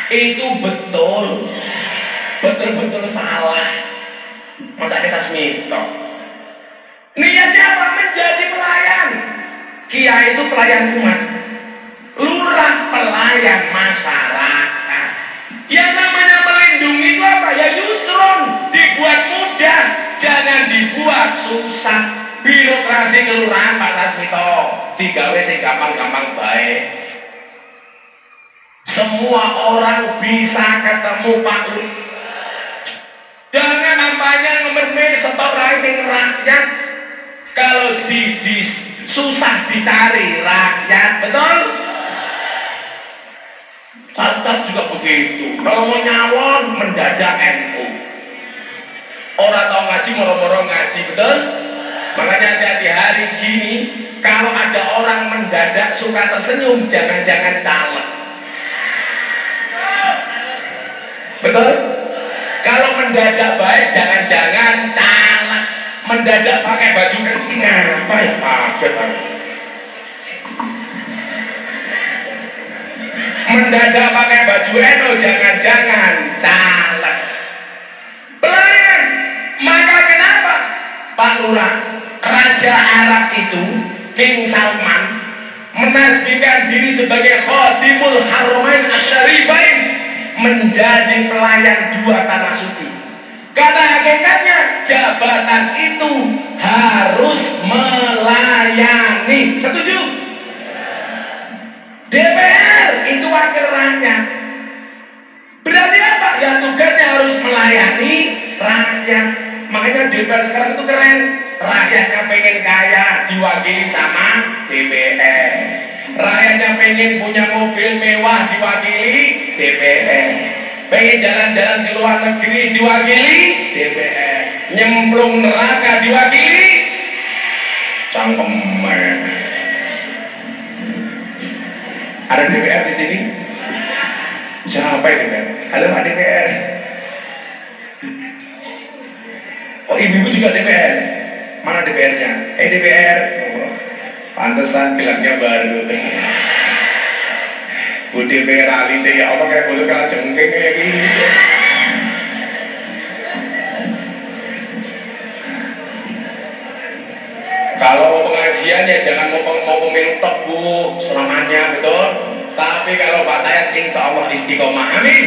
Speaker 1: Itu betul, betul-betul salah. Masa ke Sasmito? Niatnya apa? Menjadi pelayan. Kiai itu pelayan umat, lurah pelayan masyarakat. Yang namanya melindungi itu apa? Ya yusron, dibuat mudah, jangan dibuat susah. Birokrasi kelurahan Pak Sasmito digawe sing gampang-gampang baik. Semua orang bisa ketemu Pak Lurah. Jangan nampaknya ngemerme setor rating rakyat. Kalau susah dicari rakyat, betul? Cacat juga begitu. Kalau mau nyalon mendadak NU. Orang tahu ngaji moro-moro ngaji, betul? Makanya hati-hati hari gini, kalau ada orang mendadak suka tersenyum, jangan-jangan caleg. Betul? Kalau mendadak baik, jangan-jangan caleg. Mendadak pakai baju kering, apa ya kaget aku. Mendadak pakai baju NU, jangan-jangan caleg. Pelayan. Maka kenapa Pak Lurah, Raja Arab itu King Salman menasbihkan diri sebagai Khadimul Haramain Asyarifain, menjadi pelayan dua tanah suci? Karena hakikatnya jabatan itu harus melayani. Setuju? DPR itu wakil rakyat. Berarti apa? Ya tugasnya harus melayani rakyat. Makanya DPR sekarang itu keren. Rakyatnya pengen kaya, diwakili sama DPR. Rakyatnya pengen punya mobil mewah, diwakili DPR. Pengen jalan-jalan ke luar negeri, diwakili DPR. Nyemplung neraka, diwakili cangkemen. Ada DPR di sini? Siapa yang DPR? Halo Pak DPR. Oh, ibu-ibu juga DPR. Mana DPR-nya? DPR. Oh, pantesan gelarnya baru. Bu DPR ali saya, ya Allah, kayak bulu kalah jengking kayak gini. Kalau mau pengajian ya jangan mau pemilu tok Bu, selamanya, betul. Tapi kalau fatayat insya Allah istiqomah, amin.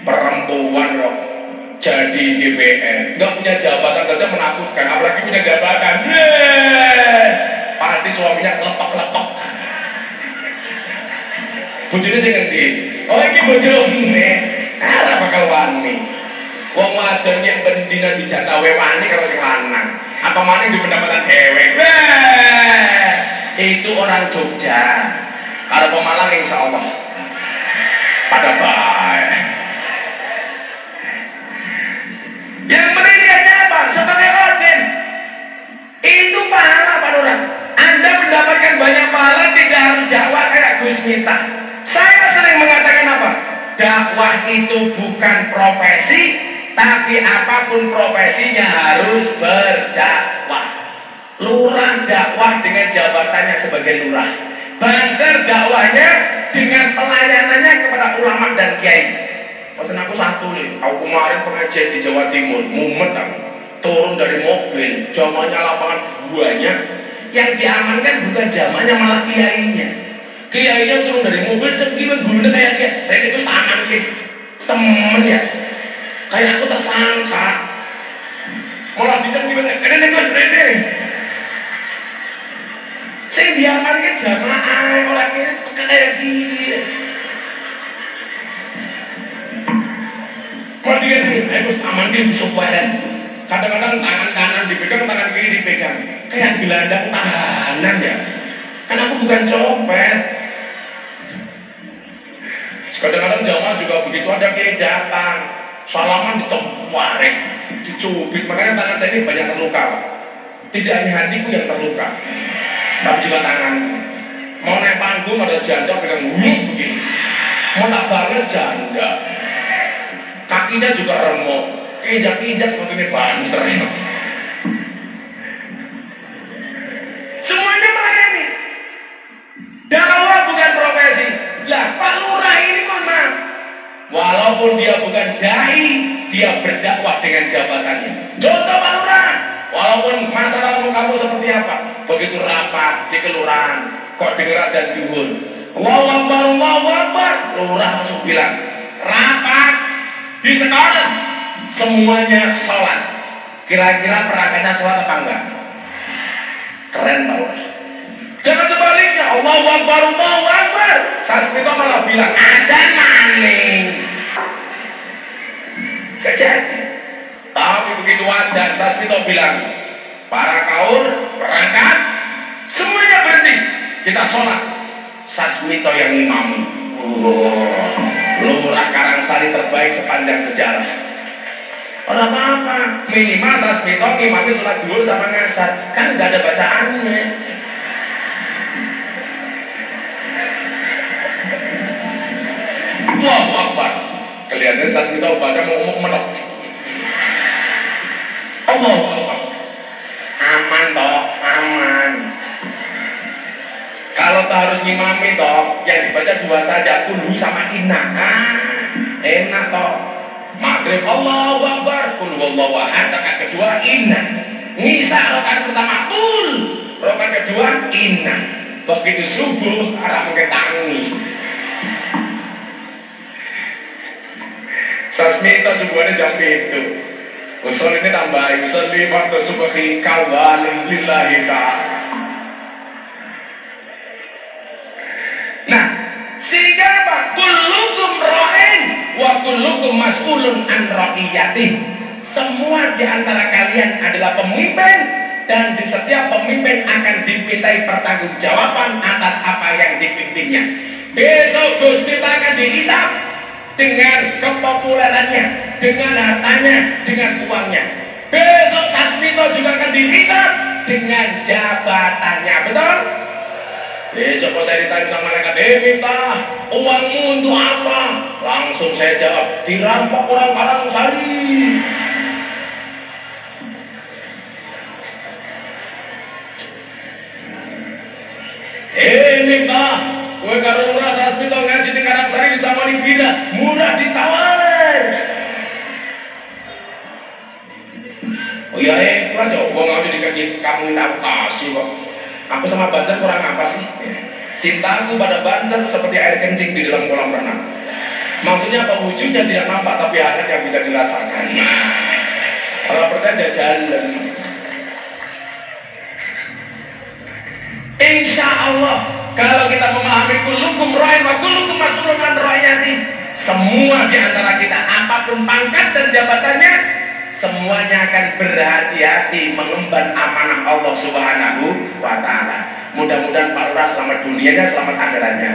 Speaker 1: Perempuan kok jadi DPR, nggak punya jabatan saja menakutkan, apalagi punya jabatan. Pasti suaminya kelepek-kelepek. Bojone sing ngendi? Oh iki bojone. Ora bakal wani. Wong wadon yang bendina dijatah wani karo sing lanang. Apa maning di pendapatan dewek. Itu orang Jogja. Karo Pemalang insyaallah pada baik. Yang menilainya apa? Sebagai organ itu pahala Pak Lurah. Anda mendapatkan banyak pahala, tidak harus dakwah kayak Gus Miftah. Saya sering mengatakan apa? Dakwah itu bukan profesi, tapi apapun profesinya harus berdakwah. Lurah dakwah dengan jabatannya sebagai lurah. Banser dakwahnya dengan pelayanannya kepada ulama dan kiai. Pesan aku satu nih, aku kemarin pengajian di Jawa Timur, mumet aku. Turun dari mobil, jamanya lapangan buahnya, yang diamankan bukan jamanya malah kiainya. Kiainya turun dari mobil, cengkiman gurunya kayak dia, tadi itu amankin temen ya, kayak aku tersangka, malah dicengkiman, ini gue sendiri. Saya diamankan jamaah, orang ini kayak gini. Mau dikatakan, harus amankan di soparan. Kadang-kadang tangan kanan dipegang, tangan kiri dipegang, kayak gelandang tahanan ya. Kan aku bukan copet. Kadang-kadang jamaah juga begitu, ada kiai datang, salaman ditemparin, dicubit, makanya tangan saya ini banyak terluka. Tidak hanya hatiku yang terluka, tapi juga tangan. Mau naik panggung ada janda pegang begini, mau tak balas janda, kakinya juga remuk, keinjak-injak seperti ini banser. Semuanya melayani. Dakwah bukan profesi. Lah Pak Lurah ini mana? Walaupun dia bukan dai, dia berdakwah dengan jabatannya. Contoh Pak Lurah, walaupun masalah kamu seperti apa, begitu rapat di kelurahan, kok dengar dan duhur, Allahu Akbar, Allahu Akbar, Lurah langsung bilang, rapat di sekolah semuanya sholat. Kira-kira perangkatnya sholat apa enggak? Keren Pak Lurah. Jangan sebaliknya, Allahu Akbar, Allahu Akbar. Sasmito malah bilang, ada maning. Gak jadi. Tapi begitu adzan, Sasmito bilang, para kaur, perangkat, semuanya berhenti. Kita sholat. Sasmito yang imami. Lurah Karangsari terbaik sepanjang sejarah. Orang apa-apa, minimal Sasmito ngimami sholat duhur sama ngasar. Kan gak ada bacaannya. Allahu Akbar. Kelihatan Sasmito baca mau menok. Allahu Akbar. Aman toh, aman. Kalau tak harus ngimami toh, yang dibaca dua saja, kulhu sama inna. Enak toh. Maghrib Allahu Akbar, kulhu Allahu ahad. Rakaat kedua inna. Ngisa rakaat pertama tul. Rakaat kedua inna. Begitu subuh arah mengetangi. Sasmito subuhnya jam itu. Usul ini tambahin, usul di waktu subuhi kawalim lillahi ta'ala. Nah, sehingga apa? Kullukum ra'in wa kullukum mas'ulun an ra'iyatih. Semua di antara kalian adalah pemimpin, dan di setiap pemimpin akan dimintai pertanggungjawaban atas apa yang dipimpinnya. Besok Gus Miftah akan dihisab dengan kepopulerannya, dengan hartanya, dengan uangnya. Besok Sasmito juga akan dihisab dengan jabatannya, betul? Besok kalau saya ditanya sama malaikat, Miftah, uangmu untuk apa? Langsung saya jawab, dirampok orang Karangsari. Miftah, gue karo Lurah Sasmito ngaji di Karangsari di Samani Bira, murah ditawar. Oh iya ikhlas ya, gue ngaji dikaji kamu minta aku kasih kok. Aku sama Banjar kurang apa sih? Cintaku pada Banjar seperti air kencing di dalam kolam renang. Maksudnya apa? Wujudnya tidak nampak tapi hangat yang bisa dirasakan. Kalau percaya jalan. Insya Allah kalau kita memahami kullukum ra'in wa kullukum mas'ulun an ra'iyati, semua di antara kita apapun pangkat dan jabatannya, semuanya akan berhati-hati mengemban amanah Allah Subhanahu wa ta'ala. Mudah-mudahan Pak Lurah selamat dunianya, selamat akhiratnya,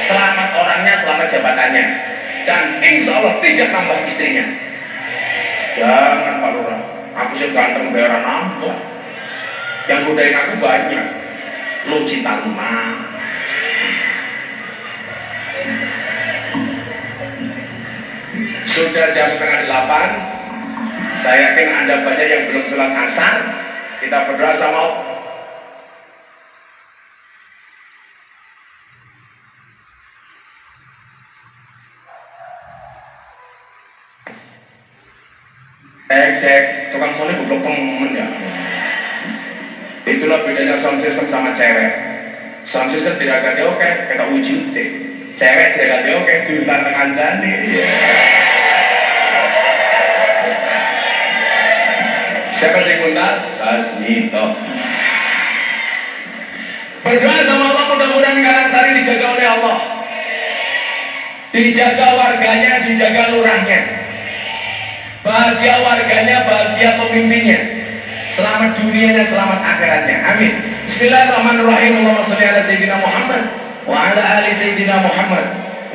Speaker 1: selamat orangnya, selamat jabatannya, dan insya Allah tidak nambah istrinya. Jangan Pak Lurah, aku sih ganteng daerah nambah, yang godain aku banyak. Lu cinta rumah. Sudah jam 7:30. Saya yakin Anda banyak yang belum sholat asar. Kita berdoa sama Cek, tukang sound goblok temen ya. Itulah bedanya sound system sama cewek. Sound system tidak ganti oke, kita wujud deh. Cewek tidak ganti oke, diuntar kancane. Siapa sih kuntar? Sasmito. Berdoa sama Allah mudah-mudahan Karangsari dijaga oleh Allah. Dijaga warganya, dijaga lurahnya. Bahagia warganya, bahagia pemimpinnya. Selamat dunianya, selamat akhiratnya. Amin. Bismillahirrahmanirrahim. Allahumma shalli ala sayyidina Muhammad wa ala ali sayyidina Muhammad.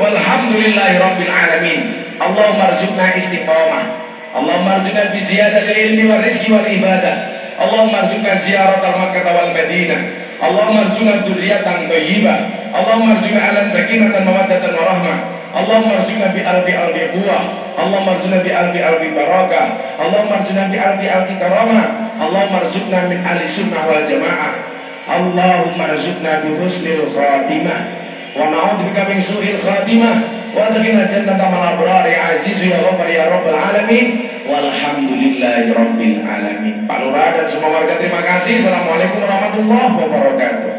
Speaker 1: Walhamdulillahi rabbil alamin. Allahumma arzuqna istiqamah. Allahumma arzuqna bi ziyadatil ilmi wal rizqi wal ibadah. Allahumma arzuqna ziyaratal Makkah wal Madinah. Allahumma arzuqna dzurriyyatan thayyibah. Allahumma arzuqna alan sakinatan mawaddatan warahmah. Allahumma arzuqna bi alfi quwwah. Allahumma arzuqna bi alfi barakah. Allahumma arzuqna bi alfi karamah. Allahumma arzuqna min ahli sunnah wal jamaah. Allahumma arzuqna bi husnil khatimah wa na'udzubika min su'il khatimah. Wa adkhilna jannata ma'al abrar ya aziz ya ghafar ya rabbal alamin. Walhamdulillahi rabbil alamin. Pak Lurah dan semua warga terima kasih. Assalamualaikum warahmatullahi wabarakatuh.